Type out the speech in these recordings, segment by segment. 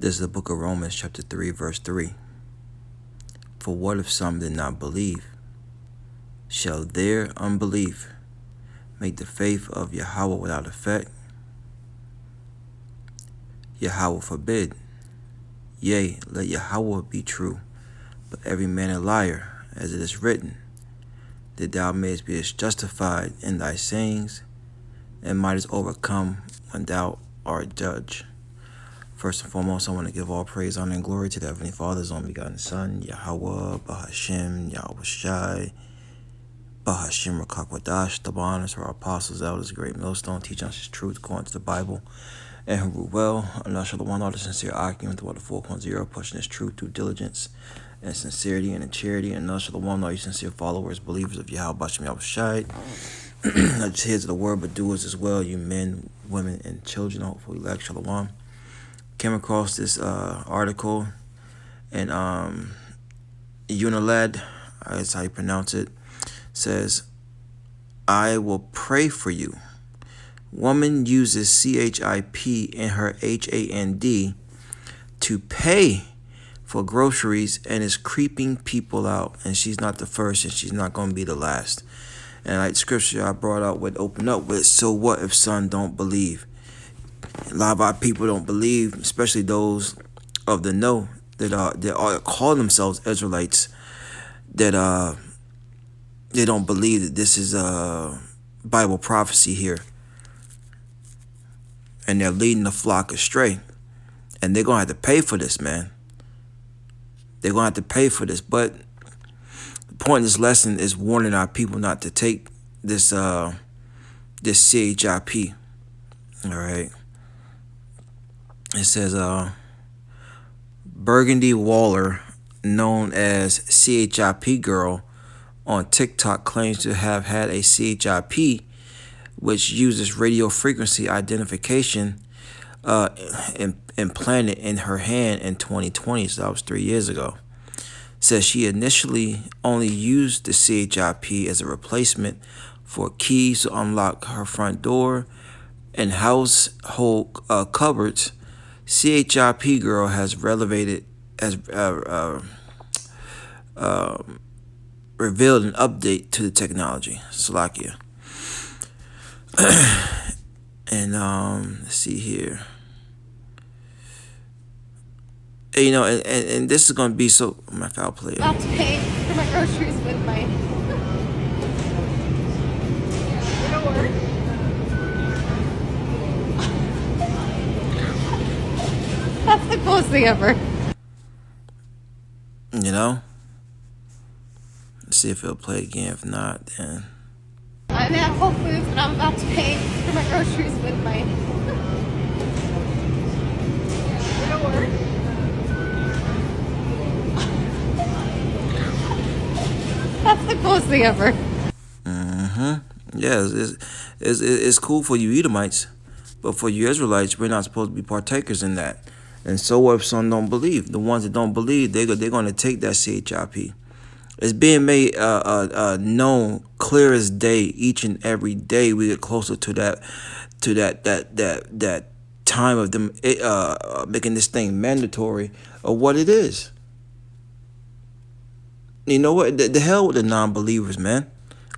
This is the book of Romans chapter 3 verse 3. For what if some did not believe? Shall their unbelief make the faith of Yahawah without effect? Yahawah forbid. Yea, let Yahawah be true, but every man a liar, as it is written, that thou mayest be justified in thy sayings, and mightest overcome when thou art judged. First and foremost, I want to give all praise, honor, and glory to the Heavenly Father's only begotten Son, YAHAWAH, BAHASHAM, YAHAWASHI, BAHASHAM, Rakakwadash, the honors for our apostles, elders, great millstone, teaching us his truth according to the Bible, and who rule well, and usher the one, all the sincere argument throughout the 4.0, pushing his truth through diligence and sincerity and in charity, and usher the one, all you sincere followers, believers of YAHAWASHI, not just hearers of the word, but doers as well, you men, women, and children, hopefully, elect Shalom. Came across this article, and Unilad, that's how you pronounce it, says, I will pray for you. Woman uses CHIP in her HAND to pay for groceries and is creeping people out. And she's not the first, and she's not going to be the last. And like scripture I brought out would open up with, so what if some don't believe? A lot of our people don't believe, especially those of the know that call themselves Israelites, that they don't believe that this is a Bible prophecy here, and they're leading the flock astray, and they're gonna have to pay for this, man. They're gonna have to pay for this. But the point of this lesson is warning our people not to take this CHIP. All right. It says, Burgundy Waller, known as CHIP Girl on TikTok, claims to have had a CHIP, which uses radio frequency identification, implanted in her hand in 2020, so that was 3 years ago. Says she initially only used the CHIP as a replacement for keys to unlock her front door and household cupboards. CHIP Girl has revealed an update to the technology. Salakia. And let's see here. And, you know, and this is gonna be so. My foul play. About to pay for my groceries with my. That's the coolest thing ever. You know? Let's see if it'll play again. If not, then. I'm at Whole Foods and I'm about to pay for my groceries with my. That's the coolest thing ever. Yeah, it's cool for you Edomites, but for you Israelites, we're not supposed to be partakers in that. And so what if some don't believe? The ones that don't believe, they're going to take that CHIP. It's being made known clear as day each and every day. We get closer to that time of them making this thing mandatory of what it is. You know what? The hell with the non-believers, man.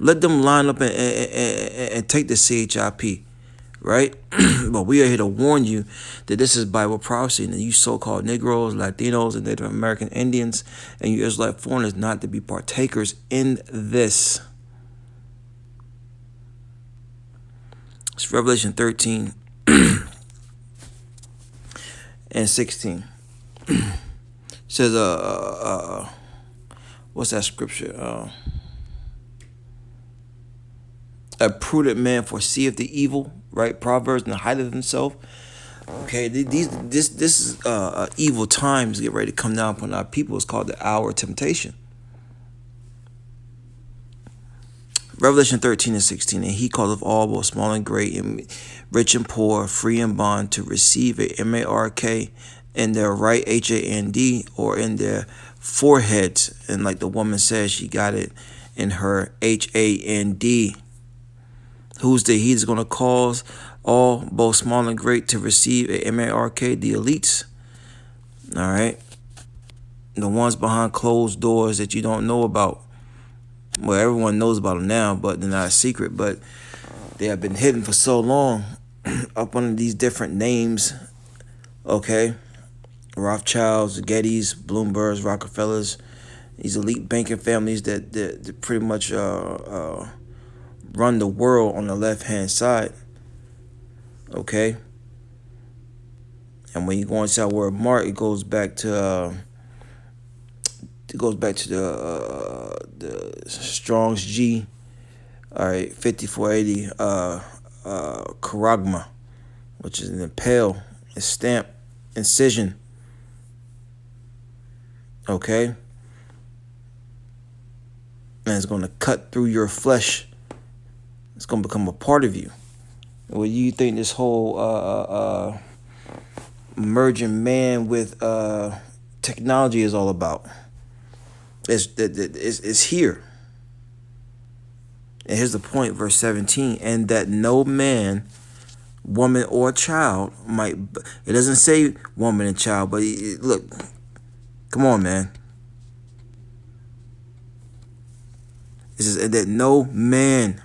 Let them line up and take the CHIP, right? But we are here to warn you that this is Bible prophecy, and you so-called Negroes, Latinos, and Native American Indians, and you Israelite foreigners not to be partakers in this. It's Revelation 13 and 16. It says, what's that scripture? A prudent man foreseeth the evil, right? Proverbs, and hideth himself. Okay, this is evil times get ready to come down upon our people. It's called the hour of temptation. Revelation 13 and 16. And he calleth all, both small and great, and rich and poor, free and bond, to receive a MARK in their right HAND, or in their foreheads. And like the woman says, she got it in her HAND. Who's the he that's going to cause all, both small and great, to receive a MARK, the elites. All right. The ones behind closed doors that you don't know about. Well, everyone knows about them now, but they're not a secret. But they have been hidden for so long up under these different names. Okay. Rothschilds, Gettys, Bloombergs, Rockefellers, these elite banking families that pretty much run the world on the left-hand side. Okay. And when you go inside word mark, it goes back to the Strong's G. All right, 5480 Karagma, which is an impale, a stamp, incision. Okay. And it's going to cut through your flesh. It's going to become a part of you. What do you think this whole merging man with technology is all about? It's here. And here's the point, verse 17. And that no man, woman, or child might... It doesn't say woman and child, but look. Come on, man. It says that no man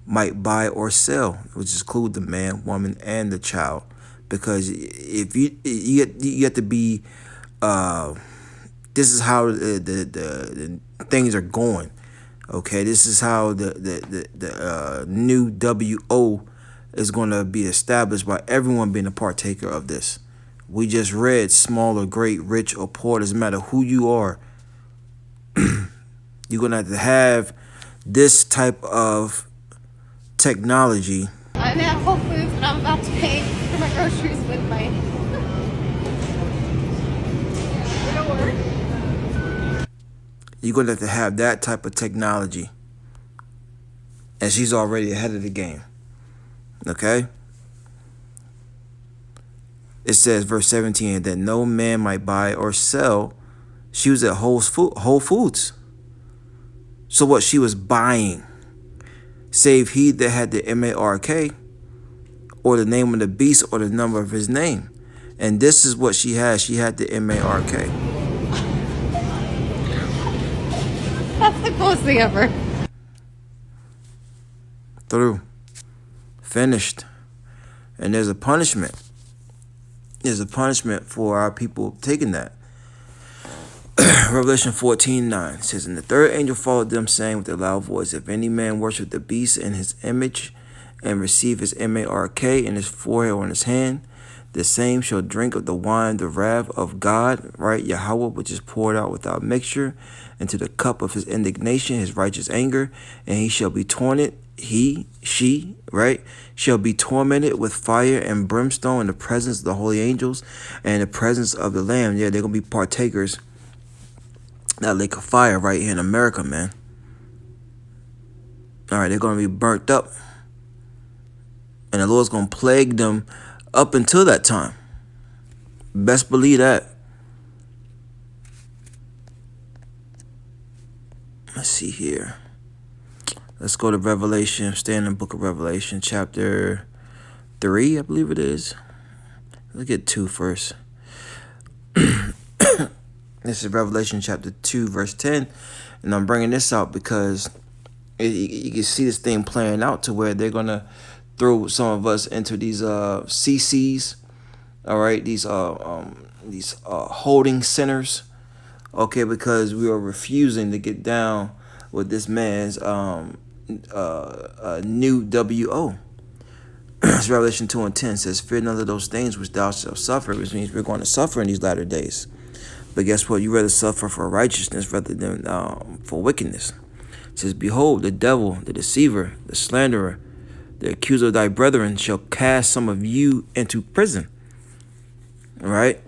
might buy or sell, which include the man, woman, and the child. Because if you have to be... this is how the things are going. Okay, this is how the new WO is going to be established by everyone being a partaker of this. We just read small or great, rich or poor, doesn't matter who you are. You're going to have this type of technology. I'm at Whole Foods and I'm about to pay for my groceries with my... You're going to have that type of technology. And she's already ahead of the game. Okay? It says, verse 17, that no man might buy or sell. She was at Whole Foods. So what she was buying, save he that had the MARK, or the name of the beast, or the number of his name. And this is what she had. She had the MARK. That's the coolest thing ever. Through. Finished. And there's a punishment. There's a punishment for our people taking that. Revelation 14:9 says, and the third angel followed them, saying with a loud voice, if any man worship the beast in his image, and receive his MARK in his forehead or in his hand, the same shall drink of the wine, the wrath of God, right, YAHAWAH, which is poured out without mixture, into the cup of his indignation, his righteous anger, and he shall be tormented, she, right, shall be tormented with fire and brimstone in the presence of the holy angels and in the presence of the Lamb. Yeah, they're going to be partakers. That lake of fire right here in America, man. All right, they're going to be burnt up. And the Lord's going to plague them up until that time. Best believe that. Let's see here. Let's go to Revelation. Stay in the book of Revelation, chapter 3, I believe it is. Let's get 2 first. This is Revelation chapter 2, verse 10. And I'm bringing this out because you can see this thing playing out to where they're going to throw some of us into these CCs. All right, these holding centers. Okay, because we are refusing to get down with this man's new WO. It's Revelation 2:10 says, fear none of those things which thou shalt suffer, which means we're going to suffer in these latter days. But guess what? You rather suffer for righteousness rather than for wickedness. It says, behold, the devil, the deceiver, the slanderer, the accuser of thy brethren shall cast some of you into prison. All right?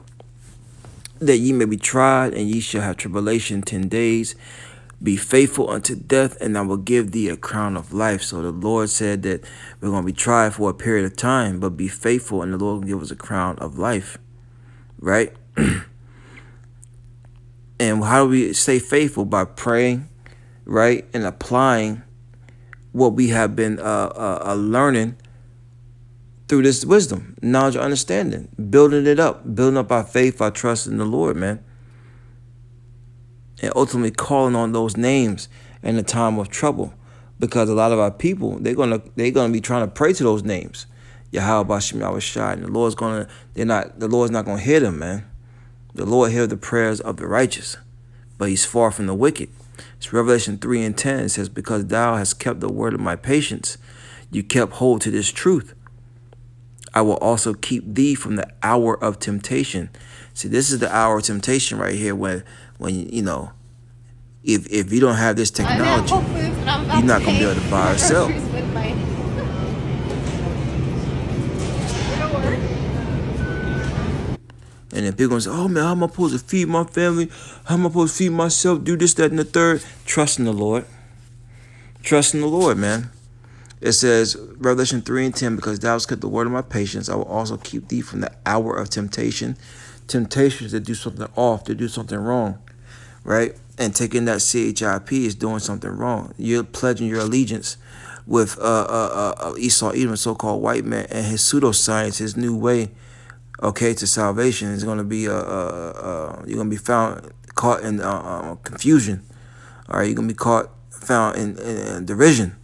That ye may be tried, and ye shall have tribulation 10 days. Be faithful unto death, and I will give thee a crown of life. So the Lord said that we're going to be tried for a period of time, but be faithful, and the Lord will give us a crown of life. Right? And how do we stay faithful? By praying, right? And applying what we have been learning through this wisdom, knowledge, understanding, building it up, building up our faith, our trust in the Lord, man. And ultimately calling on those names in a time of trouble. Because a lot of our people, they're gonna be trying to pray to those names. YAHAWASHI, YAHAWASHI. And the Lord's not gonna hear them, man. The Lord hears the prayers of the righteous, but he's far from the wicked. It's Revelation 3:10. It says, because thou hast kept the word of my patience, you kept hold to this truth, I will also keep thee from the hour of temptation. See, this is the hour of temptation right here when you know, if you don't have this technology, you're not going to be able to buy or sell. And then people going to say, oh man, how am I supposed to feed my family? How am I supposed to feed myself? Do this, that, and the third. Trust in the Lord. Trust in the Lord, man. It says, Revelation 3:10, because thou hast kept the word of my patience, I will also keep thee from the hour of temptation. Temptation is to do something off, to do something wrong, right? And taking that CHIP is doing something wrong. You're pledging your allegiance with Esau, Edom, so-called white man, and his pseudoscience, his new way, okay, to salvation is going to be you're going to be caught in confusion. All right, you're going to be found in derision.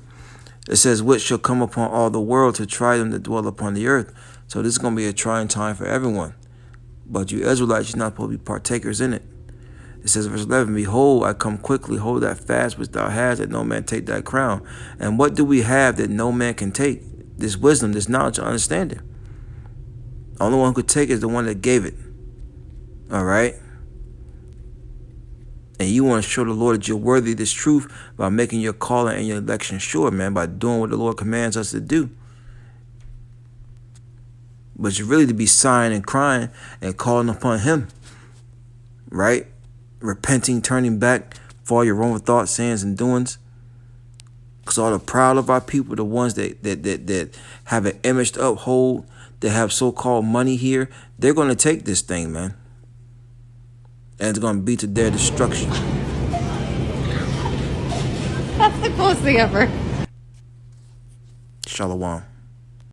It says, which shall come upon all the world to try them that dwell upon the earth. So this is going to be a trying time for everyone. But you Israelites, you're not supposed to be partakers in it. It says, verse 11, behold, I come quickly, hold that fast which thou hast, that no man take thy crown. And what do we have that no man can take? This wisdom, this knowledge, and understanding. The only one who could take it is the one that gave it. All right? And you want to show the Lord that you're worthy of this truth by making your calling and your election sure, man, by doing what the Lord commands us to do. But you really to be sighing and crying and calling upon him, right? Repenting, turning back for all your wrong thoughts, sayings, and doings. Because all the proud of our people, the ones that have an image to uphold, that have so-called money here, they're going to take this thing, man. And it's going to be to their destruction. That's the coolest thing ever. Shalom.